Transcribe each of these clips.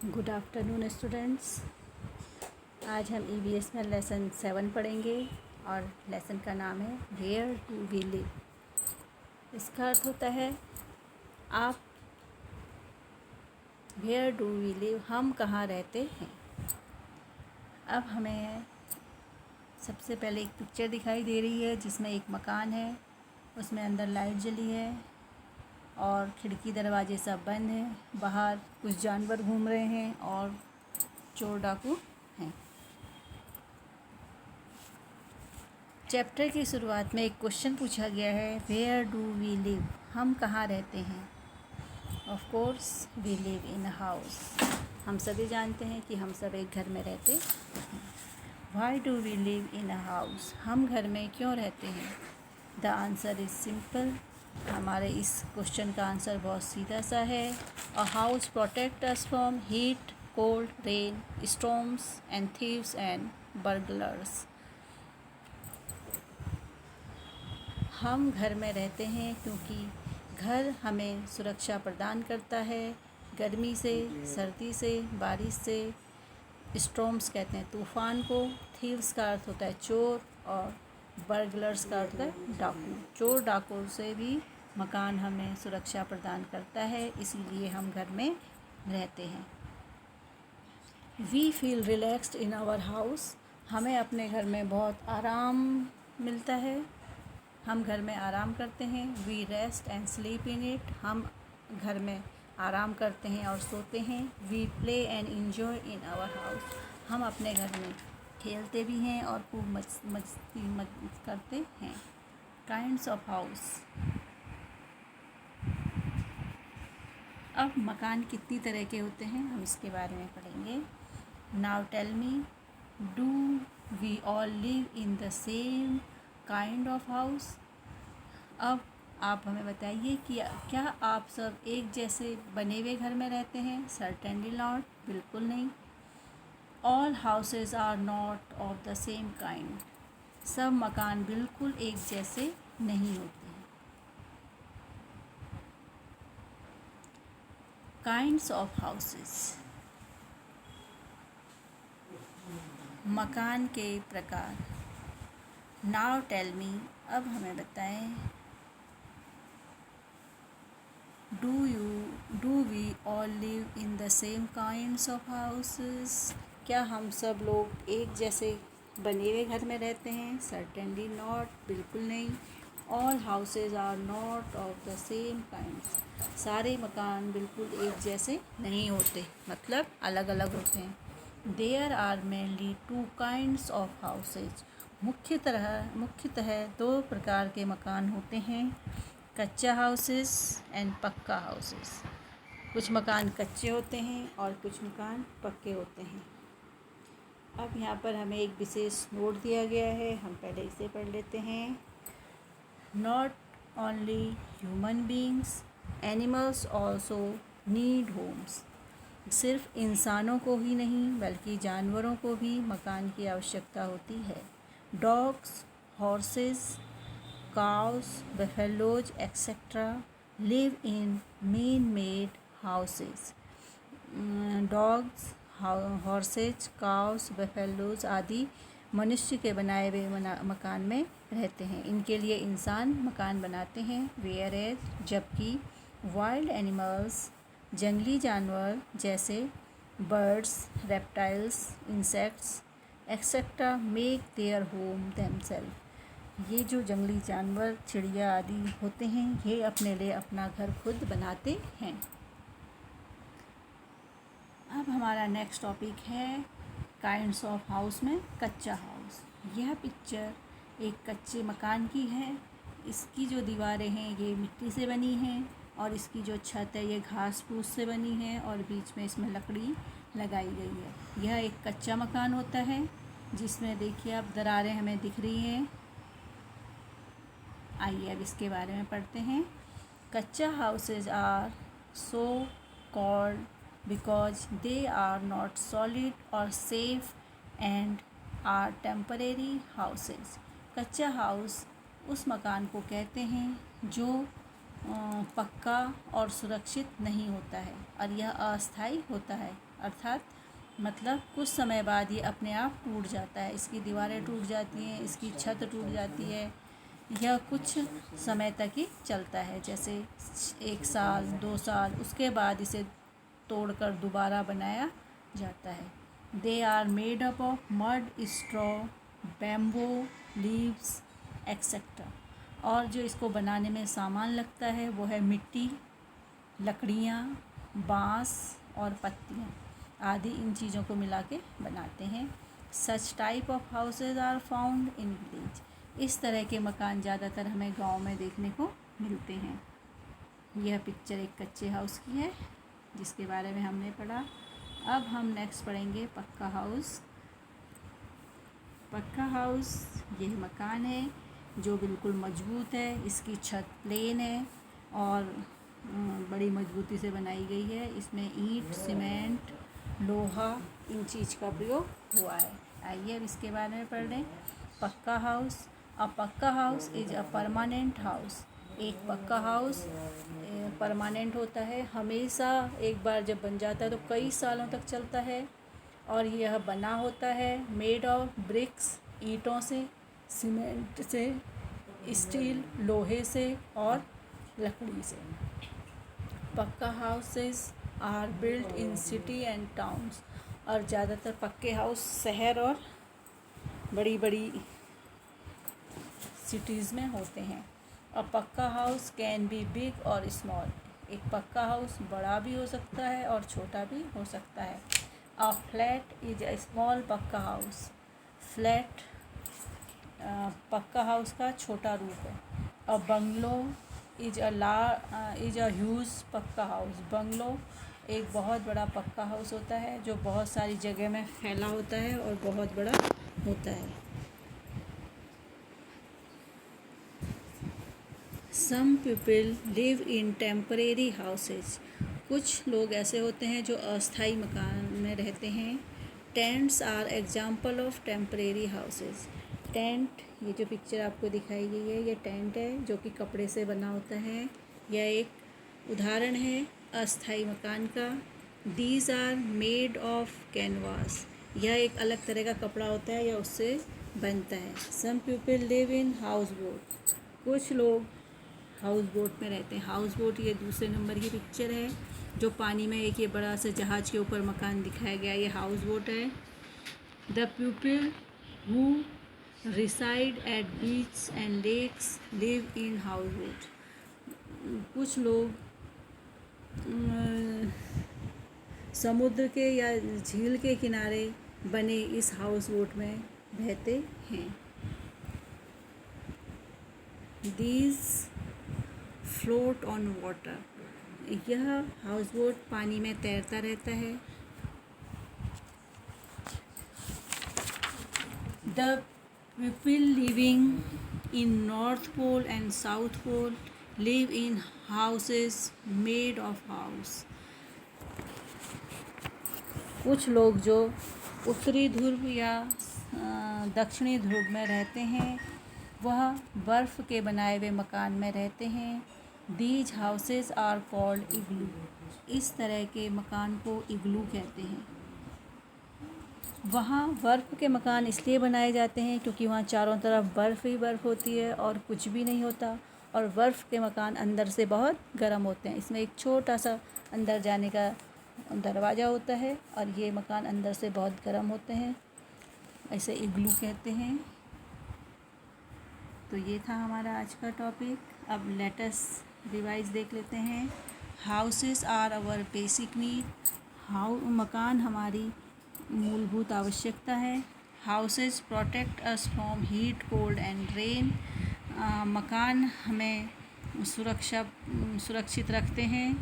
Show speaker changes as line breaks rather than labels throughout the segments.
Good afternoon students. आज हम EVS में लेसन 7 पढ़ेंगे और लेसन का नाम है वेयर डू वी लिव। इसका अर्थ होता है आप वेयर डू वी लिव, हम कहाँ रहते हैं। अब हमें सबसे पहले एक पिक्चर दिखाई दे रही है जिसमें एक मकान है, उसमें अंदर लाइट जली है और खिड़की दरवाजे सब बंद हैं। बाहर कुछ जानवर घूम रहे हैं और चोर डाकू हैं। चैप्टर की शुरुआत में एक क्वेश्चन पूछा गया है, वेयर डू वी लिव, हम कहाँ रहते हैं। Of course we live in a house, हम सभी जानते हैं कि हम सब एक घर में रहते हैं। Why do we live in a house, हम घर में क्यों रहते हैं। द आंसर इज़ सिंपल, हमारे इस क्वेश्चन का आंसर बहुत सीधा सा है। A house protect us from heat, cold, rain, storms and thieves and burglars. हम घर में रहते हैं क्योंकि घर हमें सुरक्षा प्रदान करता है गर्मी से, सर्दी से, बारिश से। स्टॉर्म्स कहते हैं तूफ़ान को, थीव्स का अर्थ होता है चोर और बर्गलर्स का अर्थ है डाकू। चोर डाकू से भी मकान हमें सुरक्षा प्रदान करता है, इसीलिए हम घर में रहते हैं। We feel relaxed in our house, हमें अपने घर में बहुत आराम मिलता है, हम घर में आराम करते हैं। We rest and sleep in it, हम घर में आराम करते हैं और सोते हैं। We play and enjoy in our house, हम अपने घर में खेलते भी हैं और खूब मस्ती करते हैं। काइंड्स ऑफ हाउस, अब मकान कितनी तरह के होते हैं हम इसके बारे में पढ़ेंगे। Now tell me, do we all live in the same kind of house. अब आप हमें बताइए कि क्या आप सब एक जैसे बने हुए घर में रहते हैं। सर्टेनली नॉट, बिल्कुल नहीं। All houses are not of the same kind, सब मकान बिल्कुल एक जैसे नहीं होते हैं। काइंड्स ऑफ हाउसेस, मकान के प्रकार। नाउ टेल मी, अब हमें बताएं, do we all live in the same kinds of houses, क्या हम सब लोग एक जैसे बने हुए घर में रहते हैं। सर्टेनली नॉट, बिल्कुल नहीं। All houses are not of the same kinds, सारे मकान बिल्कुल एक जैसे नहीं होते, मतलब अलग अलग होते हैं। There are mainly 2 kinds of houses, मुख्यतः 2 प्रकार के मकान होते हैं। कच्चा हाउसेस एंड पक्का हाउसेस, कुछ मकान कच्चे होते हैं और कुछ मकान पक्के होते हैं। अब यहाँ पर हमें एक विशेष नोट दिया गया है, हम पहले इसे पढ़ लेते हैं। Not only human beings, animals also need homes, सिर्फ इंसानों को ही नहीं बल्कि जानवरों को भी मकान की आवश्यकता होती है। Dogs, horses, cows, buffaloes, etc. live in man-made houses. Dogs, horse's, cows, buffaloes आदि मनुष्य के बनाए हुए मकान में रहते हैं, इनके लिए इंसान मकान बनाते हैं। वेयर एज, जबकि वाइल्ड एनिमल्स, जंगली जानवर जैसे birds, reptiles, insects etcetera make their home themselves, ये जो जंगली जानवर, चिड़िया आदि होते हैं, ये अपने लिए अपना घर खुद बनाते हैं। अब हमारा नेक्स्ट टॉपिक है काइंड्स ऑफ हाउस में कच्चा हाउस। यह पिक्चर एक कच्चे मकान की है। इसकी जो दीवारें हैं ये मिट्टी से बनी हैं और इसकी जो छत है ये घास फूस से बनी है और बीच में इसमें लकड़ी लगाई गई है। यह एक कच्चा मकान होता है जिसमें देखिए अब दरारें हमें दिख रही हैं। आइए अब इसके बारे में पढ़ते हैं। Kachcha houses are so called because they are not solid और safe and are temporary houses. कच्चा हाउस उस मकान को कहते हैं जो पक्का और सुरक्षित नहीं होता है और यह अस्थायी होता है, अर्थात मतलब कुछ समय बाद ये अपने आप टूट जाता है। इसकी दीवारें टूट जाती हैं, इसकी छत टूट जाती है। यह कुछ समय तक ही चलता है, जैसे 1 साल 2 साल, उसके बाद इसे तोड़कर दोबारा बनाया जाता है। They are made up of mud, straw, bamboo, leaves etcetera. और जो इसको बनाने में सामान लगता है वो है मिट्टी, लकड़ियाँ, बाँस और पत्तियाँ आदि। इन चीज़ों को मिला के बनाते हैं। Such type of houses are found in village. इस तरह के मकान ज़्यादातर हमें गांव में देखने को मिलते हैं। यह पिक्चर एक कच्चे हाउस की है जिसके बारे में हमने पढ़ा। अब हम नेक्स्ट पढ़ेंगे पक्का हाउस। पक्का हाउस यह मकान है जो बिल्कुल मजबूत है, इसकी छत प्लेन है और बड़ी मजबूती से बनाई गई है। इसमें ईंट, सीमेंट, लोहा, इन चीज़ का प्रयोग हुआ है। आइए अब इसके बारे में पढ़ लें। पक्का हाउस। अ पक्का house is a permanent house. एक पक्का हाउस परमानेंट होता है, हमेशा एक बार जब बन जाता है तो कई सालों तक चलता है। और यह बना होता है मेड ऑफ ब्रिक्स, ईंटों से, सीमेंट से, स्टील, लोहे से और लकड़ी से। Pucca houses are built in city and towns. और ज़्यादातर पक्के हाउस शहर और बड़ी बड़ी सिटीज़ में होते हैं। अ पक्का हाउस कैन बी बिग और स्मॉल। एक पक्का हाउस बड़ा भी हो सकता है और छोटा भी हो सकता है। A flat is a small पक्का हाउस। फ्लैट पक्का हाउस का छोटा रूप है। A bungalow is a huge पक्का हाउस। बंगलो एक बहुत बड़ा पक्का हाउस होता है जो बहुत सारी जगह में फैला होता है और बहुत बड़ा होता है। Some people live in temporary houses. कुछ लोग ऐसे होते हैं जो अस्थायी मकान में रहते हैं। Tents are example of temporary houses. Tent, ये जो पिक्चर आपको दिखाई गई है ये टेंट है जो कि कपड़े से बना होता है। यह एक उदाहरण है अस्थायी मकान का। These are made of canvas. यह एक अलग तरह का कपड़ा होता है, यह उससे बनता है। Some people live in house boat. कुछ लोग हाउस बोट में रहते हैं। हाउस बोट ये दूसरे नंबर की पिक्चर है जो पानी में एक ये बड़ा सा जहाज़ के ऊपर मकान दिखाया गया, ये हाउस बोट है। The people who reside at beach and lakes live in house boat. कुछ लोग समुद्र के या झील के किनारे बने इस हाउस बोट में रहते हैं। These float on water. यह हाउस बोट पानी में तैरता रहता है। The people living in north pole and south pole live in houses made of house. कुछ लोग जो उत्तरी ध्रुव या दक्षिणी ध्रुव में रहते हैं वह बर्फ़ के बनाए हुए मकान में रहते हैं। दीज हाउसेस आर कॉल्ड इग्लू। इस तरह के मकान को इग्लू कहते हैं। वहाँ बर्फ़ के मकान इसलिए बनाए जाते हैं क्योंकि वहाँ चारों तरफ बर्फ़ ही बर्फ़ होती है और कुछ भी नहीं होता, और बर्फ़ के मकान अंदर से बहुत गर्म होते हैं। इसमें एक छोटा सा अंदर जाने का दरवाज़ा होता है और ये मकान अंदर से बहुत गर्म होते हैं, ऐसे इग्लू कहते हैं। तो ये था हमारा आज का टॉपिक। अब लेटेस्ट रिवाइज देख लेते हैं। Houses are our basic need. मकान हमारी मूलभूत आवश्यकता है। Houses protect us from heat, cold and rain. मकान हमें सुरक्षित रखते हैं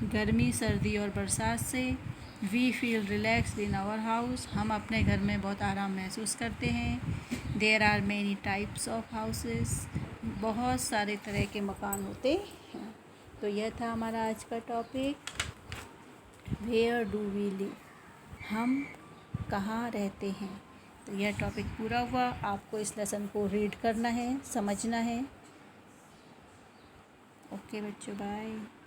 गर्मी, सर्दी और बरसात से। We feel relaxed in our house. हम अपने घर में बहुत आराम महसूस करते हैं। There are many types of houses. बहुत सारे तरह के मकान होते हैं। तो यह था हमारा आज का topic, where do we live. हम कहाँ रहते हैं। तो यह टॉपिक पूरा हुआ। आपको इस लेसन को रीड करना है, समझना है। ओके बच्चों, बाय।